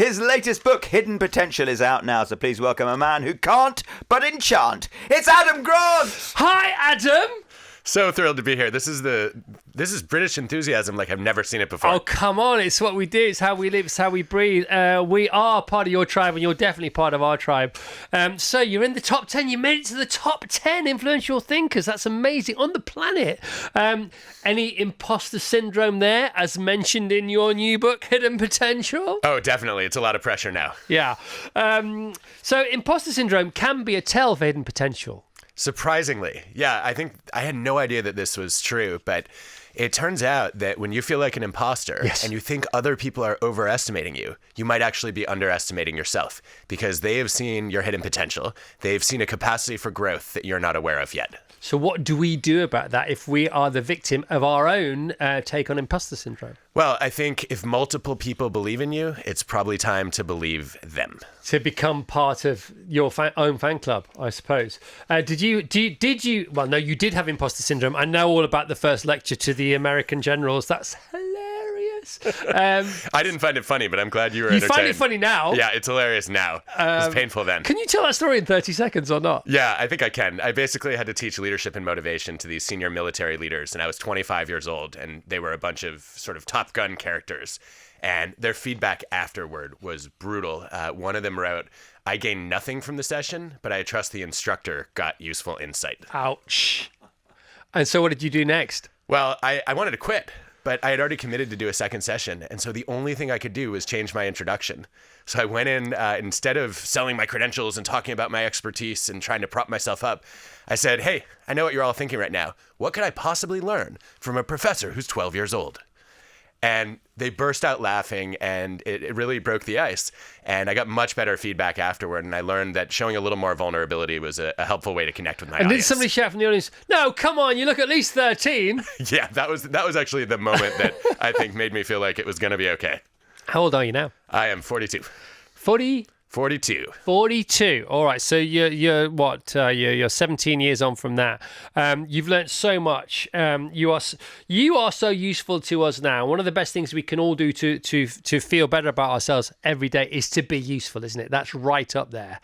His latest book, Hidden Potential, is out now, so please welcome a man who can't but enchant. It's Adam Grant! Hi, Adam! So thrilled to be here. This is British enthusiasm like I've never seen it before. Oh, come on. It's what we do. It's how we live. It's how we breathe. We are part of your tribe, and you're definitely part of our tribe. So you're in the top 10. You made it to the top 10 influential thinkers. That's amazing. On the planet. Any imposter syndrome there, as mentioned in your new book, Hidden Potential? Oh, definitely. It's a lot of pressure now. Yeah. So imposter syndrome can be a tell for hidden potential. Surprisingly. Yeah, I think I had no idea that this was true, but it turns out that when you feel like an imposter and you think other people are overestimating you, you might actually be underestimating yourself because they have seen your hidden potential. They've seen a capacity for growth that you're not aware of yet. So what do we do about that if we are the victim of our own take on imposter syndrome? Well, I think if multiple people believe in you, it's probably time to believe them. To become part of your own fan club, I suppose. Did you? Well, no, you did have imposter syndrome. I know all about the first lecture to the American generals. That's hilarious. I didn't find it funny, but I'm glad you were entertained. You find it funny now? Yeah, it's hilarious now. It was painful then. Can you tell that story in 30 seconds or not? Yeah, I think I can. I basically had to teach leadership and motivation to these senior military leaders, and I was 25 years old, and they were a bunch of sort of Top Gun characters. And their feedback afterward was brutal. One of them wrote, "I gained nothing from the session, but I trust the instructor got useful insight." Ouch. And so what did you do next? Well, I wanted to quit, but I had already committed to do a second session. And so the only thing I could do was change my introduction. So I went in, instead of selling my credentials and talking about my expertise and trying to prop myself up, I said, "Hey, I know what you're all thinking right now. What could I possibly learn from a professor who's 12 years old?" And they burst out laughing, and it really broke the ice. And I got much better feedback afterward, and I learned that showing a little more vulnerability was a helpful way to connect with my audience. And did somebody shout from the audience, "No, come on, you look at least 13." Yeah, that was actually the moment that I think made me feel like it was going to be okay. How old are you now? I am 42. 42. 42. All right. So you're what? You're 17 years on from that. You've learnt so much. You are so useful to us now. One of the best things we can all do to feel better about ourselves every day is to be useful, isn't it? That's right up there.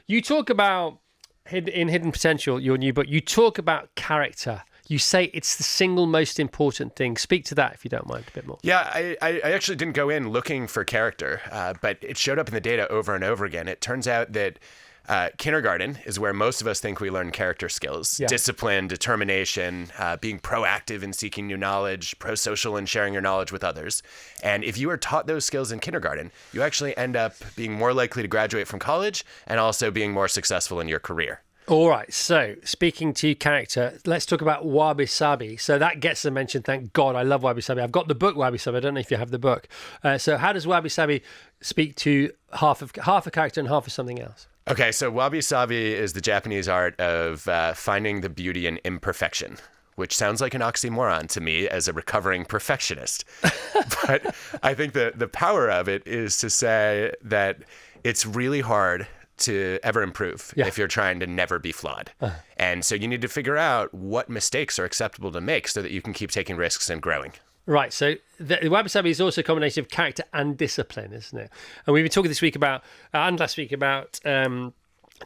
You talk about in Hidden Potential, your new book. You talk about character. You say it's the single most important thing. Speak to that, if you don't mind, a bit more. Yeah, I actually didn't go in looking for character, but it showed up in the data over and over again. It turns out that kindergarten is where most of us think we learn character skills. Yeah. Discipline, determination, being proactive in seeking new knowledge, pro-social in sharing your knowledge with others. And if you are taught those skills in kindergarten, you actually end up being more likely to graduate from college and also being more successful in your career. All right, so speaking to character, let's talk about Wabi Sabi. So that gets a mention, thank God. I love Wabi Sabi. I've got the book Wabi Sabi. I don't know if you have the book. So how does Wabi Sabi speak to half a character and half of something else? Okay, so Wabi Sabi is the Japanese art of finding the beauty in imperfection, which sounds like an oxymoron to me as a recovering perfectionist. But I think the power of it is to say that it's really hard to ever improve if you're trying to never be flawed. And so you need to figure out what mistakes are acceptable to make so that you can keep taking risks and growing. Right. So the Wabi Sabi is also a combination of character and discipline, isn't it? And we've been talking this week about, and last week about,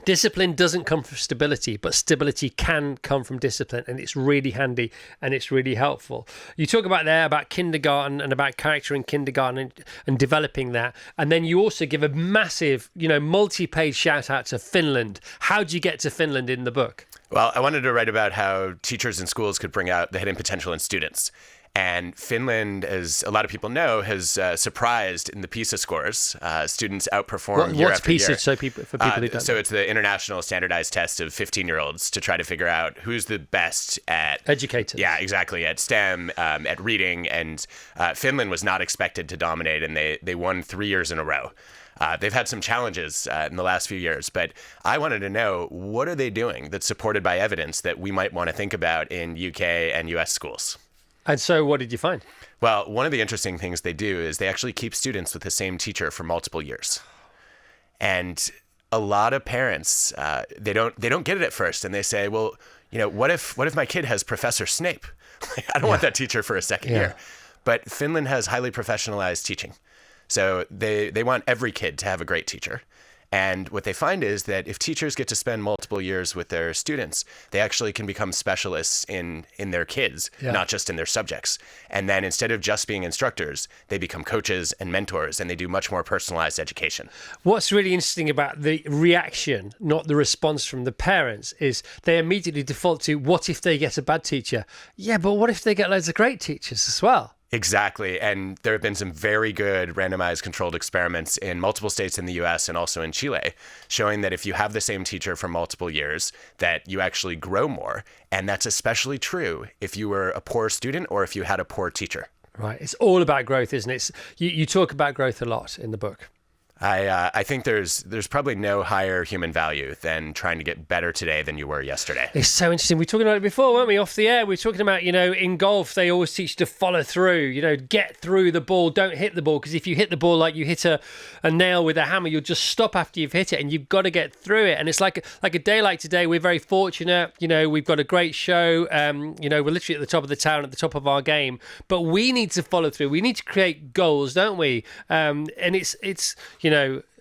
discipline doesn't come from stability, but stability can come from discipline, and it's really handy and it's really helpful. You talk about kindergarten and about character in kindergarten and developing that, and then you also give a massive, multi-page shout out to Finland. How did you get to Finland in the book? Well, I wanted to write about how teachers and schools could bring out the hidden potential in students. And Finland, as a lot of people know, has surprised in the PISA scores. Students outperform year after year. What's PISA? For people who don't know. It's the international standardized test of 15-year-olds to try to figure out who's the best at... Educators. Yeah, exactly. At STEM, at reading. And Finland was not expected to dominate, and they won 3 years in a row. They've had some challenges in the last few years, but I wanted to know, what are they doing that's supported by evidence that we might want to think about in UK and US schools? And so what did you find? Well, one of the interesting things they do is they actually keep students with the same teacher for multiple years. And a lot of parents, they don't get it at first, and they say, well, what if my kid has Professor Snape? I don't want that teacher for a second year. But Finland has highly professionalized teaching. So they want every kid to have a great teacher. And what they find is that if teachers get to spend multiple years with their students, they actually can become specialists in their kids, not just in their subjects. And then instead of just being instructors, they become coaches and mentors, and they do much more personalized education. What's really interesting about the reaction, not the response from the parents, is they immediately default to, what if they get a bad teacher? Yeah, but what if they get loads of great teachers as well? Exactly. And there have been some very good randomized controlled experiments in multiple states in the US and also in Chile, showing that if you have the same teacher for multiple years, that you actually grow more. And that's especially true if you were a poor student or if you had a poor teacher. Right. It's all about growth, isn't it? You talk about growth a lot in the book. I think there's probably no higher human value than trying to get better today than you were yesterday. It's so interesting. We were talking about it before, weren't we, off the air? We were talking about, in golf, they always teach you to follow through, get through the ball, don't hit the ball, because if you hit the ball like you hit a nail with a hammer, you'll just stop after you've hit it, and you've got to get through it. And it's like a day like today, we're very fortunate, we've got a great show, we're literally at the top of the town, at the top of our game, but we need to follow through. We need to create goals, don't we? And it's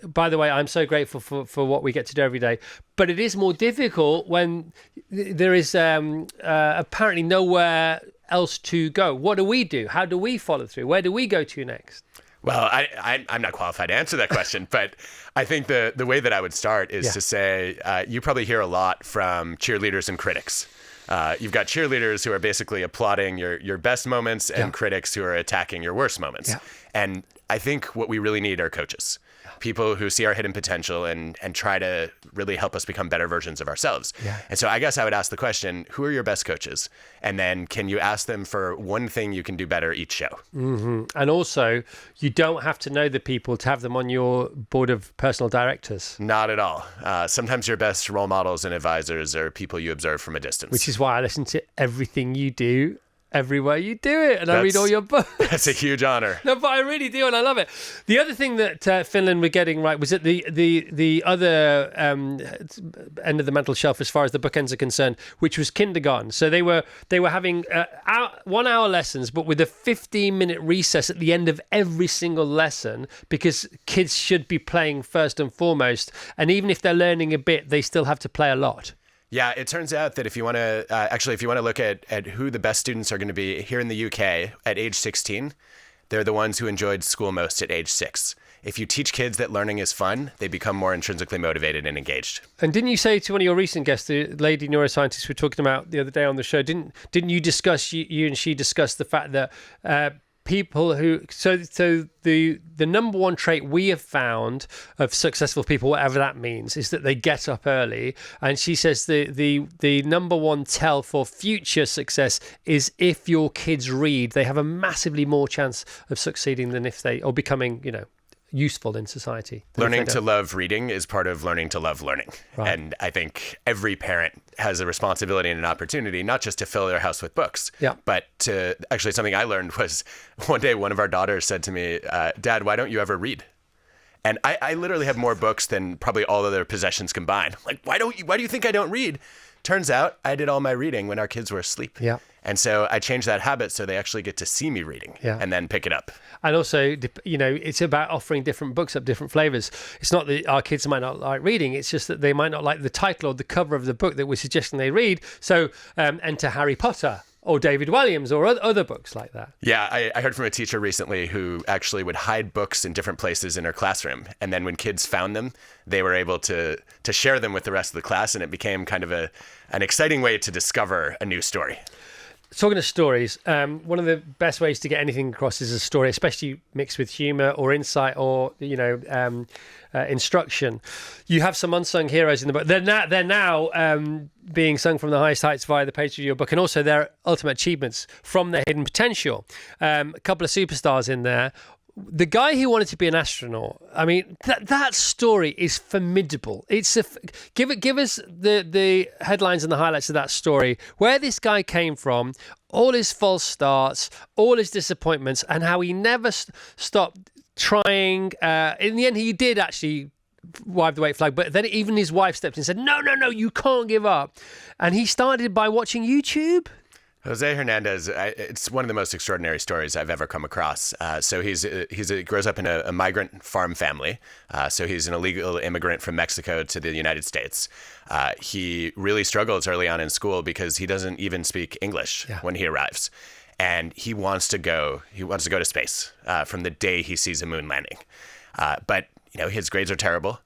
by the way, I'm so grateful for what we get to do every day. But it is more difficult when there is apparently nowhere else to go. What do we do? How do we follow through? Where do we go to next? Well, I'm not qualified to answer that question, but I think the way that I would start is to say you probably hear a lot from cheerleaders and critics. You've got cheerleaders who are basically applauding your best moments and critics who are attacking your worst moments. Yeah. And I think what we really need are coaches. People who see our hidden potential and try to really help us become better versions of ourselves. Yeah. And so I guess I would ask the question, who are your best coaches? And then can you ask them for one thing you can do better each show? Mm-hmm. And also, you don't have to know the people to have them on your board of personal directors. Not at all. Sometimes your best role models and advisors are people you observe from a distance. Which is why I listen to everything you do, everywhere you do it, and I read all your books. That's a huge honor. No, but I really do, and I love it. The other thing that Finland were getting right was at the other end of the mental shelf as far as the bookends are concerned, which was kindergarten. So they were having 1 hour lessons, but with a 15-minute recess at the end of every single lesson, because kids should be playing first and foremost, and even if they're learning a bit, they still have to play a lot. Yeah, it turns out that if you want to look at who the best students are going to be here in the UK at age 16, they're the ones who enjoyed school most at age 6. If you teach kids that learning is fun, they become more intrinsically motivated and engaged. And didn't you say to one of your recent guests, the lady neuroscientist we were talking about the other day on the show, didn't you discuss, you and she discussed the fact that people who the number one trait we have found of successful people, whatever that means, is that they get up early. And she says the number one tell for future success is if your kids read, they have a massively more chance of succeeding than if they, or becoming, useful in society. Learning to love reading is part of learning to love learning. Right. And I think every parent has a responsibility and an opportunity, not just to fill their house with books, but to actually, something I learned was one day one of our daughters said to me, Dad, why don't you ever read? And I literally have more books than probably all other possessions combined. Like, why do you think I don't read? Turns out I did all my reading when our kids were asleep. Yeah. And so I changed that habit so they actually get to see me reading and then pick it up. And also, it's about offering different books up, different flavors. It's not that our kids might not like reading. It's just that they might not like the title or the cover of the book that we're suggesting they read. So enter Harry Potter or David Walliams or other books like that. Yeah, I heard from a teacher recently who actually would hide books in different places in her classroom. And then when kids found them, they were able to share them with the rest of the class. And it became kind of an exciting way to discover a new story. Talking of stories, one of the best ways to get anything across is a story, especially mixed with humor or insight or instruction. You have some unsung heroes in the book. They're now being sung from the highest heights via the page of your book, and also their ultimate achievements from their hidden potential. A couple of superstars in there. The guy who wanted to be an astronaut, I mean, that story is formidable. Give us the headlines and the highlights of that story, where this guy came from, all his false starts, all his disappointments, and how he never stopped trying. In the end, he did actually wave the white flag, but then even his wife stepped in and said, no, you can't give up. And he started by watching YouTube. Jose Hernandez, it's one of the most extraordinary stories I've ever come across. So he grows up in a migrant farm family. So he's an illegal immigrant from Mexico to the United States. He really struggles early on in school because he doesn't even speak English when he arrives. And he wants to go to space from the day he sees a moon landing. But his grades are terrible.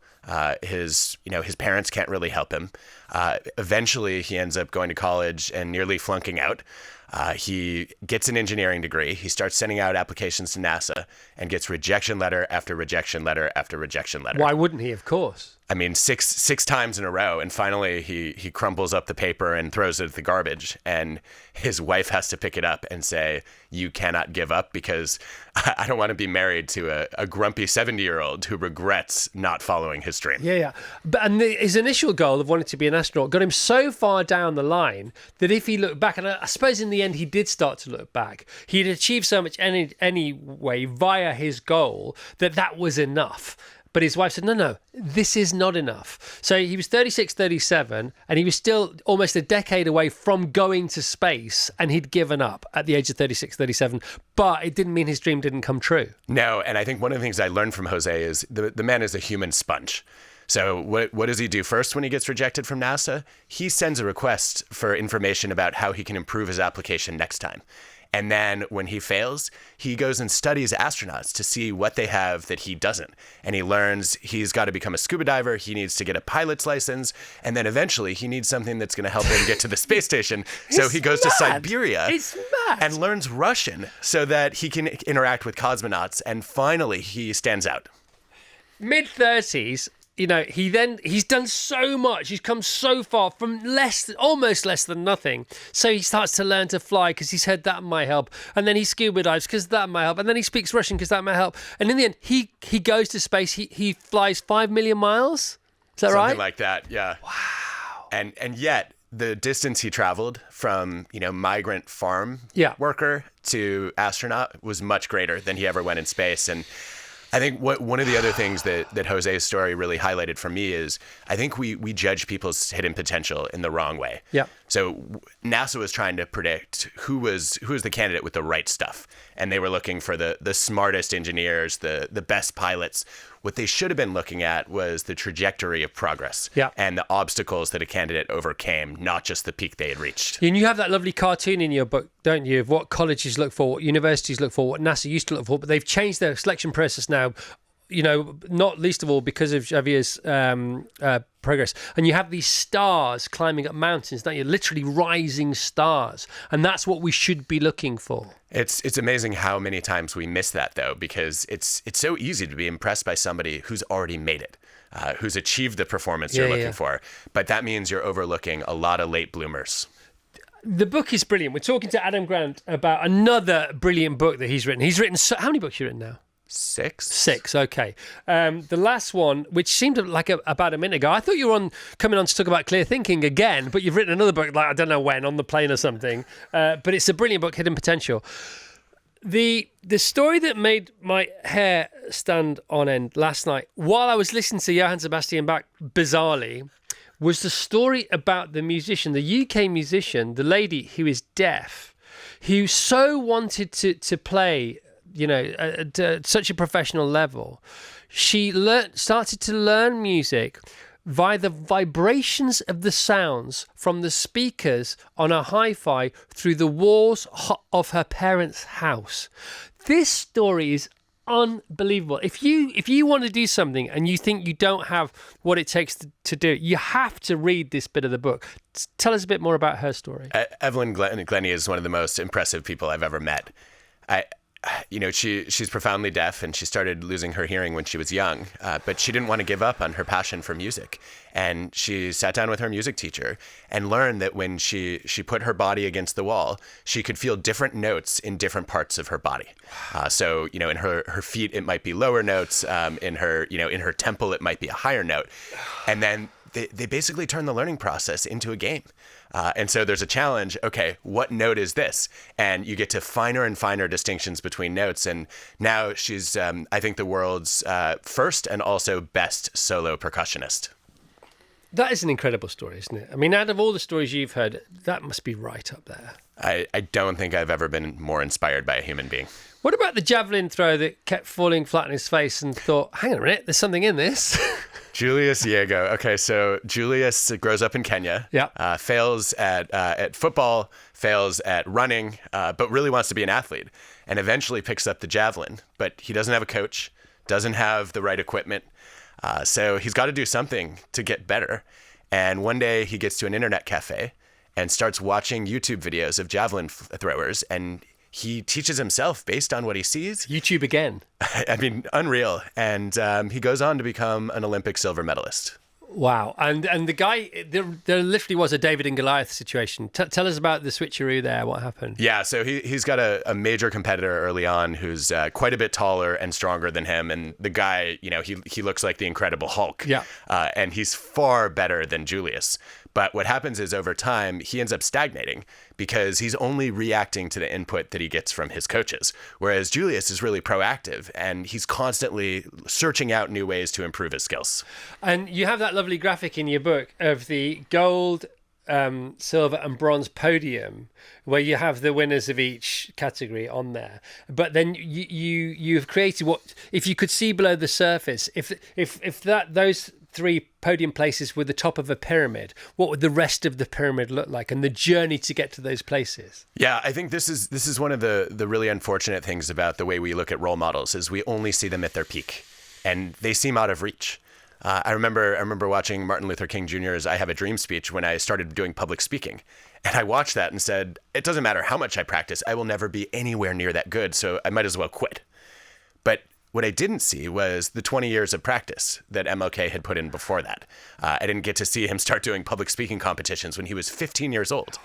His parents can't really help him. Eventually, he ends up going to college and nearly flunking out. He gets an engineering degree. He starts sending out applications to NASA and gets rejection letter after rejection letter after rejection letter. Why wouldn't he? Of course. I mean, six times in a row. And finally, he crumples up the paper and throws it at the garbage. And his wife has to pick it up and say, "You cannot give up, because I don't want to be married to a grumpy 70-year-old who regrets not following his dream." Yeah. And his initial goal of wanting to be an astronaut got him so far down the line that if he looked back, and I suppose in the end he did start to look back, he'd achieved so much anyway via his goal that was enough. But his wife said, no, this is not enough. So he was 36, 37, and he was still almost a decade away from going to space, and he'd given up at the age of 36, 37. But it didn't mean his dream didn't come true. No, and I think one of the things I learned from Jose is the man is a human sponge. So what does he do first when he gets rejected from NASA? He sends a request for information about how he can improve his application next time. And then when he fails, he goes and studies astronauts to see what they have that he doesn't. And he learns he's got to become a scuba diver. He needs to get a pilot's license. And then eventually he needs something that's going to help him get to the space station. So he goes to Siberia and learns Russian so that he can interact with cosmonauts. And finally, he stands out. Mid-30s. He's done so much. He's come so far from almost less than nothing. So he starts to learn to fly because he's heard that might help. And then he scuba dives because that might help. And then he speaks Russian because that might help. And in the end, he goes to space. He flies 5 million miles. Is that right? Something like that, yeah. Wow. And yet, the distance he traveled from, migrant farm worker to astronaut was much greater than he ever went in space. And I think one of the other things that Jose's story really highlighted for me is I think we judge people's hidden potential in the wrong way. Yeah. So NASA was trying to predict who was the candidate with the right stuff, and they were looking for the smartest engineers, the best pilots. What they should have been looking at was the trajectory of progress and the obstacles that a candidate overcame, not just the peak they had reached. And you have that lovely cartoon in your book, don't you, of what colleges look for, what universities look for, what NASA used to look for, but they've changed their selection process now, not least of all because of Xavier's progress. And you have these stars climbing up mountains, don't you? Literally rising stars. And that's what we should be looking for. It's amazing how many times we miss that, though, because it's so easy to be impressed by somebody who's already made it, who's achieved the performance you're looking for. But that means you're overlooking a lot of late bloomers. The book is brilliant. We're talking to Adam Grant about another brilliant book that he's written. He's written how many books have you written now? 6, okay. The last one, which seemed like about a minute ago, I thought you were coming on to talk about clear thinking again, but you've written another book, I don't know when, on the plane or something. But it's a brilliant book, Hidden Potential. The story that made my hair stand on end last night, while I was listening to Johann Sebastian Bach, bizarrely, was the story about the musician, the UK musician, the lady who is deaf, who so wanted to play at such a professional level. She started to learn music via the vibrations of the sounds from the speakers on a hi-fi through the walls of her parents' house. This story is unbelievable. If you want to do something and you think you don't have what it takes to do it, you have to read this bit of the book. Tell us a bit more about her story. Evelyn Glennie is one of the most impressive people I've ever met. She's profoundly deaf, and she started losing her hearing when she was young, but she didn't want to give up on her passion for music. And she sat down with her music teacher and learned that when she put her body against the wall, she could feel different notes in different parts of her body. So, in her feet, it might be lower notes. In her temple, it might be a higher note. And then they basically turn the learning process into a game. And so there's a challenge. Okay, what note is this? And you get to finer and finer distinctions between notes. And now she's, I think, the world's first and also best solo percussionist. That is an incredible story, isn't it? I mean, out of all the stories you've heard, that must be right up there. I don't think I've ever been more inspired by a human being. What about the javelin throw that kept falling flat on his face and thought, hang on a minute, there's something in this? Julius Diego. Okay, so Julius grows up in Kenya, fails at football, fails at running, but really wants to be an athlete, and eventually picks up the javelin. But he doesn't have a coach, doesn't have the right equipment, so he's got to do something to get better. And one day he gets to an internet cafe and starts watching YouTube videos of javelin throwers, and he teaches himself based on what he sees. YouTube again. I mean, unreal. And he goes on to become an Olympic silver medalist. Wow. And the guy, there literally was a David and Goliath situation. Tell us about the switcheroo there. What happened? Yeah, so he's got a major competitor early on who's quite a bit taller and stronger than him. And the guy, he looks like the Incredible Hulk. Yeah. And he's far better than Julius. But what happens is over time, he ends up stagnating because he's only reacting to the input that he gets from his coaches. Whereas Julius is really proactive and he's constantly searching out new ways to improve his skills. And you have that lovely graphic in your book of the gold, silver and bronze podium where you have the winners of each category on there. But then you've created what, if you could see below the surface, if those three podium places were the top of a pyramid, what would the rest of the pyramid look like, and the journey to get to those places? Yeah, I think this is one of the really unfortunate things about the way we look at role models is we only see them at their peak, and they seem out of reach. I remember watching Martin Luther King Jr.'s "I Have a Dream" speech when I started doing public speaking, and I watched that and said, it doesn't matter how much I practice, I will never be anywhere near that good, so I might as well quit. But what I didn't see was the 20 years of practice that MLK had put in before that. I didn't get to see him start doing public speaking competitions when he was 15 years old.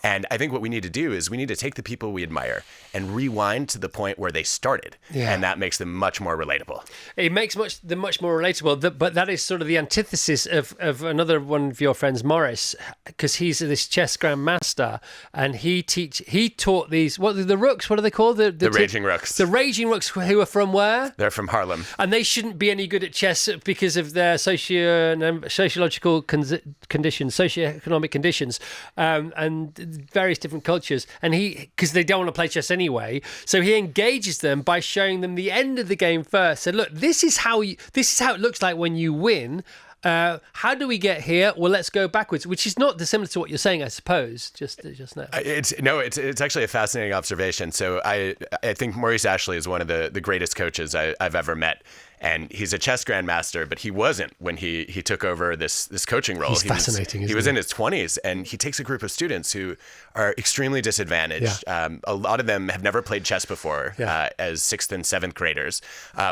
And I think what we need to do is we need to take the people we admire and rewind to the point where they started. Yeah. And that makes them much more relatable. It makes them much more relatable. But that is sort of the antithesis of another one of your friends, Maurice, because he's this chess grandmaster and he taught these, the rooks, what are they called? The Raging Rooks. The Raging Rooks, who are from where? They're from Harlem. And they shouldn't be any good at chess because of their sociological conditions, socioeconomic conditions, and various different cultures, and because they don't want to play chess anyway, so he engages them by showing them the end of the game first. Said, look, this is how it looks like when you win. How do we get here? Well, let's go backwards, which is not dissimilar to what you're saying, I suppose. Just now. It's actually a fascinating observation. So I think Maurice Ashley is one of the greatest coaches I've ever met. And he's a chess grandmaster, but he wasn't when he took over this coaching role. He's fascinating. He was in his 20s, and he takes a group of students who are extremely disadvantaged. Yeah. A lot of them have never played chess before, as 6th and 7th graders.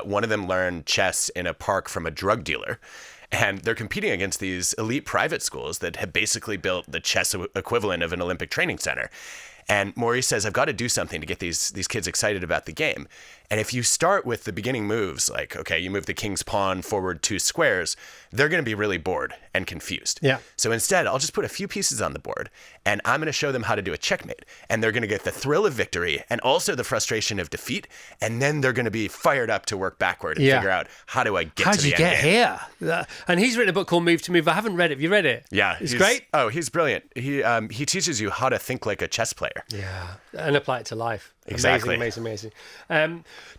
One of them learned chess in a park from a drug dealer. And they're competing against these elite private schools that have basically built the chess equivalent of an Olympic training center. And Maurice says, I've got to do something to get these kids excited about the game. And if you start with the beginning moves, like, okay, you move the king's pawn forward 2 squares, they're going to be really bored and confused. Yeah. So instead, I'll just put a few pieces on the board, and I'm going to show them how to do a checkmate. And they're going to get the thrill of victory and also the frustration of defeat. And then they're going to be fired up to work backward and figure out, how do I get to the end game? How do you get here? And he's written a book called Move to Move. I haven't read it. Have you read it? Yeah. It's great? Oh, he's brilliant. He teaches you how to think like a chess player. Yeah. And apply it to life. Exactly. Amazing.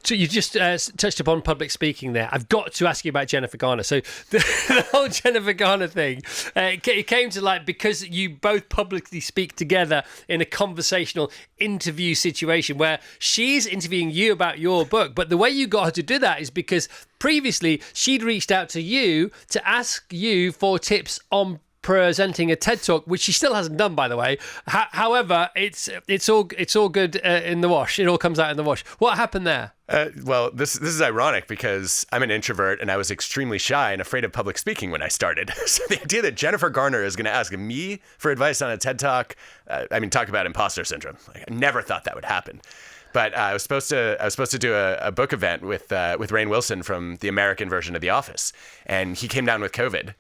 So you just touched upon public speaking there. I've got to ask you about Jennifer Garner. So the whole Jennifer Garner thing, it came to light because you both publicly speak together in a conversational interview situation where she's interviewing you about your book. But the way you got her to do that is because previously she'd reached out to you to ask you for tips on presenting a TED Talk, which she still hasn't done, by the way. However, it's all good in the wash. It all comes out in the wash. What happened there? Well, this is ironic because I'm an introvert and I was extremely shy and afraid of public speaking when I started. So the idea that Jennifer Garner is going to ask me for advice on a TED Talk, talk about imposter syndrome. Like, I never thought that would happen. But I was supposed to do a book event with Rainn Wilson from the American version of The Office, and he came down with COVID.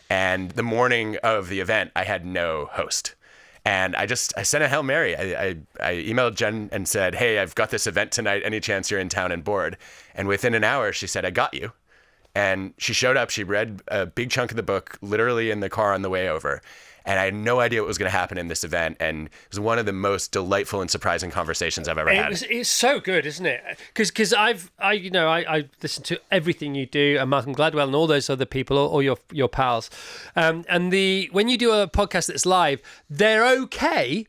And the morning of the event, I had no host. And I sent a Hail Mary. I emailed Jen and said, hey, I've got this event tonight. Any chance you're in town and bored? And within an hour, she said, I got you. And she showed up, she read a big chunk of the book literally in the car on the way over. And I had no idea what was going to happen in this event. And it was one of the most delightful and surprising conversations I've ever had. It's so good, isn't it? Because I listen to everything you do, and Malcolm Gladwell and all those other people, all your pals. And when you do a podcast that's live, they're okay.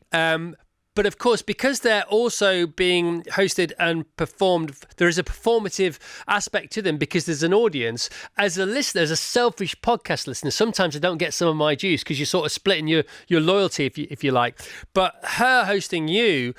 But of course, because they're also being hosted and performed, there is a performative aspect to them because there's an audience. As a listener, as a selfish podcast listener, sometimes I don't get some of my juice because you're sort of splitting your loyalty, if you like. But her hosting you,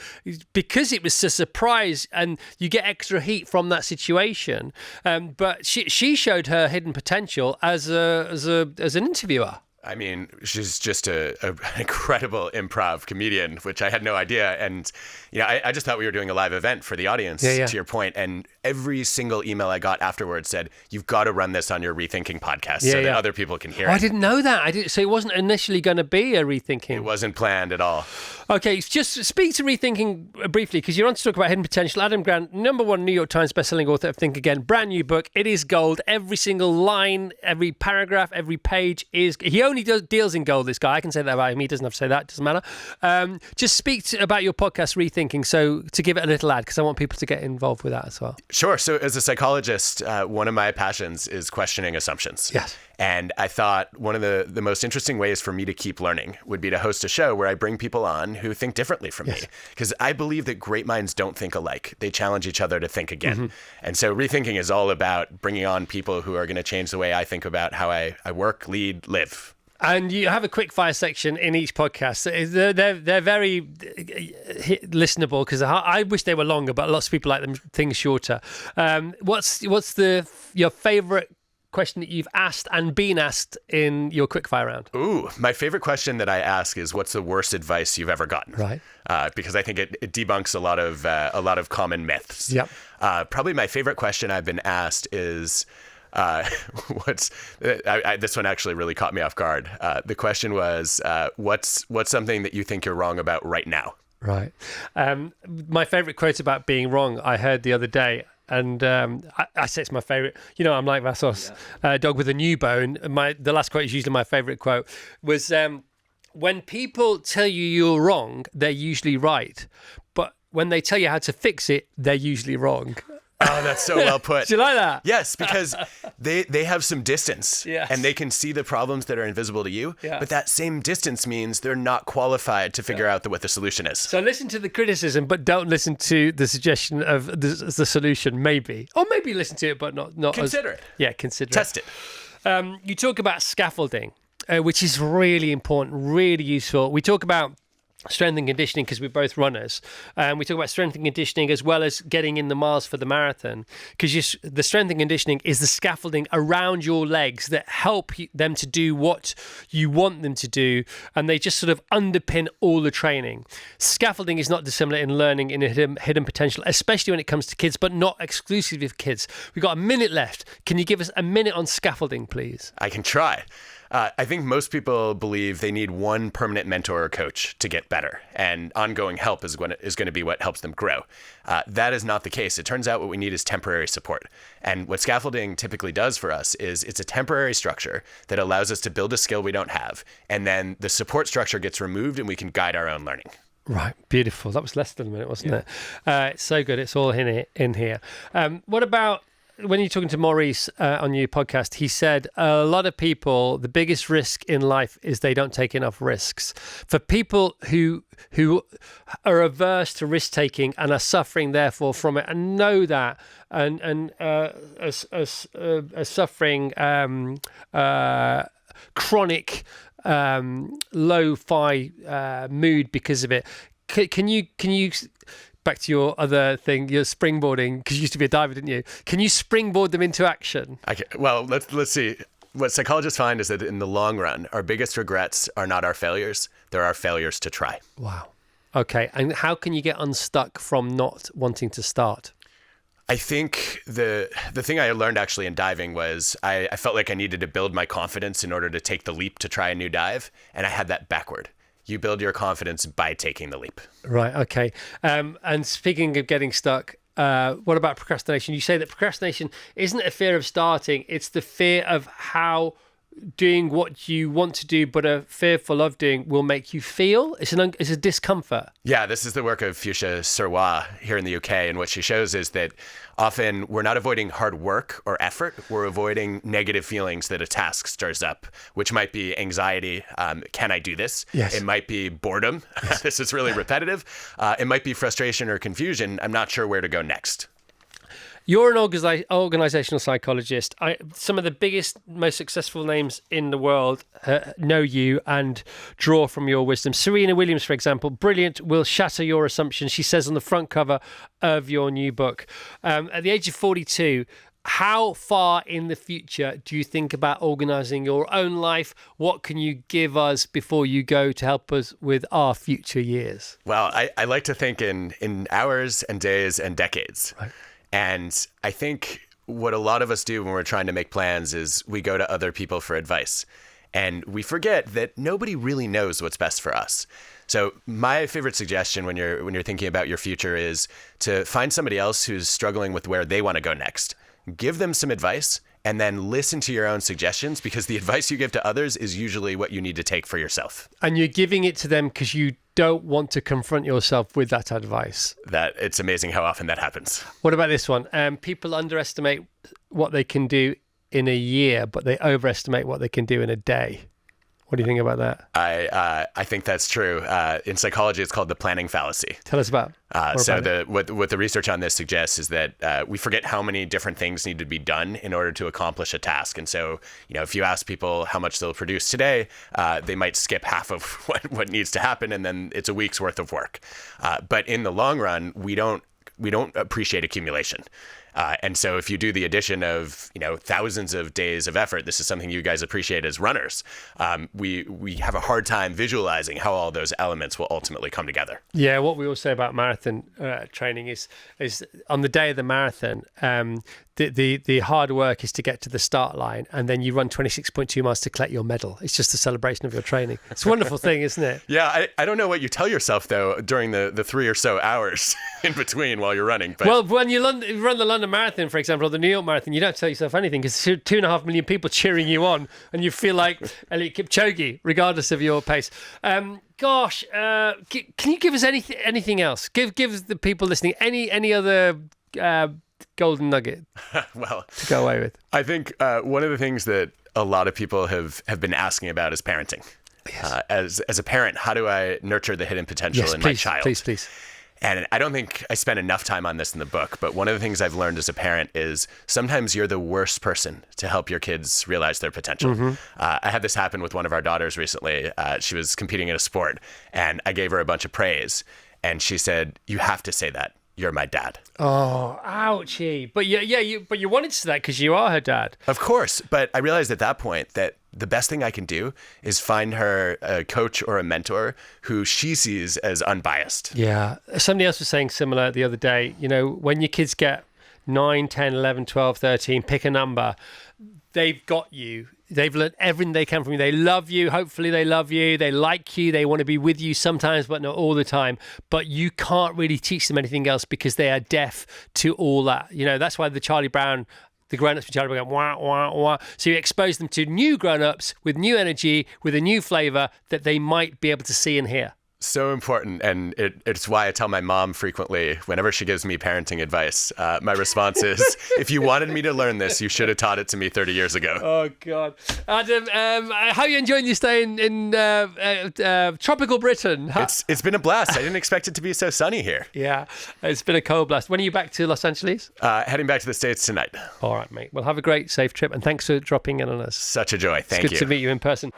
because it was a surprise and you get extra heat from that situation. But she showed her hidden potential as an interviewer. I mean, she's just an incredible improv comedian, which I had no idea. And, I just thought we were doing a live event for the audience, to your point. And every single email I got afterwards said, you've got to run this on your Rethinking podcast that other people can hear it. I didn't know that. So it wasn't initially going to be a Rethinking. It wasn't planned at all. Okay, just speak to Rethinking briefly, because you're on to talk about hidden potential. Adam Grant, #1 New York Times bestselling author of Think Again, brand new book. It is gold. Every single line, every paragraph, every page is... He only deals in gold, this guy. I can say that about him. He doesn't have to say that. It doesn't matter. Just speak about your podcast, Rethinking, so to give it a little ad, because I want people to get involved with that as well. Sure. So as a psychologist, one of my passions is questioning assumptions. Yes. And I thought one of the most interesting ways for me to keep learning would be to host a show where I bring people on who think differently from me. Because I believe that great minds don't think alike. They challenge each other to think again. Mm-hmm. And so Rethinking is all about bringing on people who are going to change the way I think about how I work, lead, live. And you have a quickfire section in each podcast. They're very listenable because I wish they were longer, but lots of people like them things shorter. What's your favourite question that you've asked and been asked in your quickfire round? Ooh, my favorite question that I ask is, what's the worst advice you've ever gotten? Right. Because I think it debunks a lot of common myths. Yep. Probably my favorite question I've been asked is, this one actually really caught me off guard. The question was, what's something that you think you're wrong about right now? Right. My favorite quote about being wrong, I heard the other day. And I say it's my favorite. I'm like Vassos, dog with a new bone. The last quote is usually my favorite quote. Was when people tell you you're wrong, they're usually right. But when they tell you how to fix it, they're usually wrong. Oh, that's so well put. Do you like that? Yes, because they have some distance, yes, and they can see the problems that are invisible to you. Yeah. But that same distance means they're not qualified to figure out what the solution is. So listen to the criticism, but don't listen to the suggestion of the solution. Maybe, or maybe listen to it, but not consider it. Yeah, consider Test it. You talk about scaffolding, which is really important, really useful. We talk about strength and conditioning because we're both runners. We talk about strength and conditioning as well as getting in the miles for the marathon, because the strength and conditioning is the scaffolding around your legs that help them to do what you want them to do, and they just sort of underpin all the training. Scaffolding is not dissimilar in learning in a hidden potential, especially when it comes to kids, but not exclusively for kids. We've got a minute left. Can you give us a minute on scaffolding, please? I can try. I think most people believe they need one permanent mentor or coach to get better, and ongoing help is going to be what helps them grow. That is not the case. It turns out what we need is temporary support. And what scaffolding typically does for us is it's a temporary structure that allows us to build a skill we don't have, and then the support structure gets removed and we can guide our own learning. Right, beautiful. That was less than a minute, wasn't it? It's so good. It's all in here. What about... When you're talking to Maurice on your podcast, he said a lot of people, the biggest risk in life is they don't take enough risks. For people who are averse to risk taking and are suffering therefore from it, and know that, and are suffering chronic lo-fi mood because of it, can you back to your other thing, your springboarding, because you used to be a diver, didn't you? Can you springboard them into action? Well, let's see. What psychologists find is that in the long run, our biggest regrets are not our failures. They're our failures to try. Wow. Okay. And how can you get unstuck from not wanting to start? I think the thing I learned actually in diving was I felt like I needed to build my confidence in order to take the leap to try a new dive. And I had that backward. You build your confidence by taking the leap. Right. Okay. And speaking of getting stuck, what about procrastination? You say that procrastination isn't a fear of starting, it's the fear of how doing what you want to do but are fearful of doing will make you feel. It's a discomfort. Yeah, this is the work of Fuchsia Sirwa here in the UK, and what she shows is that often we're not avoiding hard work or effort, we're avoiding negative feelings that a task stirs up, which might be anxiety. Can I do this? Yes. It might be boredom. This is really repetitive. It might be frustration or confusion. I'm not sure where to go next. You're an organisational psychologist. Some of the biggest, most successful names in the world know you and draw from your wisdom. Serena Williams, for example, brilliant, will shatter your assumptions, she says on the front cover of your new book. At the age of 42, how far in the future do you think about organising your own life? What can you give us before you go to help us with our future years? Well, I like to think in hours and days and decades. Right. And I think what a lot of us do when we're trying to make plans is we go to other people for advice. And we forget that nobody really knows what's best for us. So my favorite suggestion when you're thinking about your future is to find somebody else who's struggling with where they want to go next. Give them some advice and then listen to your own suggestions, because the advice you give to others is usually what you need to take for yourself. And you're giving it to them because you don't want to confront yourself with that advice. That it's amazing how often that happens. What about this one? People underestimate what they can do in a year, but they overestimate what they can do in a day. What do you think about that? I think that's true. In psychology, it's called the planning fallacy. Tell us about. What the research on this suggests is that we forget how many different things need to be done in order to accomplish a task. And so, if you ask people how much they'll produce today, they might skip half of what needs to happen, and then it's a week's worth of work. But in the long run, we don't appreciate accumulation. And so if you do the addition of, thousands of days of effort, this is something you guys appreciate as runners. We have a hard time visualizing how all those elements will ultimately come together. Yeah, what we all say about marathon training is on the day of the marathon, the hard work is to get to the start line, and then you run 26.2 miles to collect your medal. It's just a celebration of your training. It's a wonderful thing, isn't it? Yeah, I don't know what you tell yourself, though, during the 3 or so hours in between while you're running. But... Well, when you run the London Marathon, for example, or the New York Marathon, you don't tell yourself anything because 2.5 million people cheering you on, and you feel like Eliud Kipchoge, regardless of your pace. Can you give us anything else? Give the people listening any other golden nugget well to go away with. I think one of the things that a lot of people have been asking about is parenting. Yes. As a parent, how do I nurture the hidden potential in my child? Please. And I don't think I spent enough time on this in the book, but one of the things I've learned as a parent is sometimes you're the worst person to help your kids realize their potential. Mm-hmm. I had this happen with one of our daughters recently. She was competing in a sport, and I gave her a bunch of praise, and she said, "You have to say that. You're my dad." Oh, ouchie. But you wanted to say that because you are her dad. Of course. But I realized at that point that the best thing I can do is find her a coach or a mentor who she sees as unbiased. Yeah. Somebody else was saying similar the other day. When your kids get 9, 10, 11, 12, 13, pick a number, they've got you. They've learned everything they can from you. They love you. Hopefully they love you. They like you. They want to be with you sometimes, but not all the time. But you can't really teach them anything else because they are deaf to all that. That's why the grown-ups from Charlie Brown go, wah, wah, wah. So you expose them to new grown-ups with new energy, with a new flavor that they might be able to see and hear. So important. And it's why I tell my mom frequently, whenever she gives me parenting advice, my response is, if you wanted me to learn this, you should have taught it to me 30 years ago. Oh, God. Adam, how are you enjoying your stay in tropical Britain? It's been a blast. I didn't expect it to be so sunny here. Yeah, it's been a cold blast. When are you back to Los Angeles? Heading back to the States tonight. All right, mate. Well, have a great, safe trip, and thanks for dropping in on us. Such a joy. Thank you. It's good to meet you in person.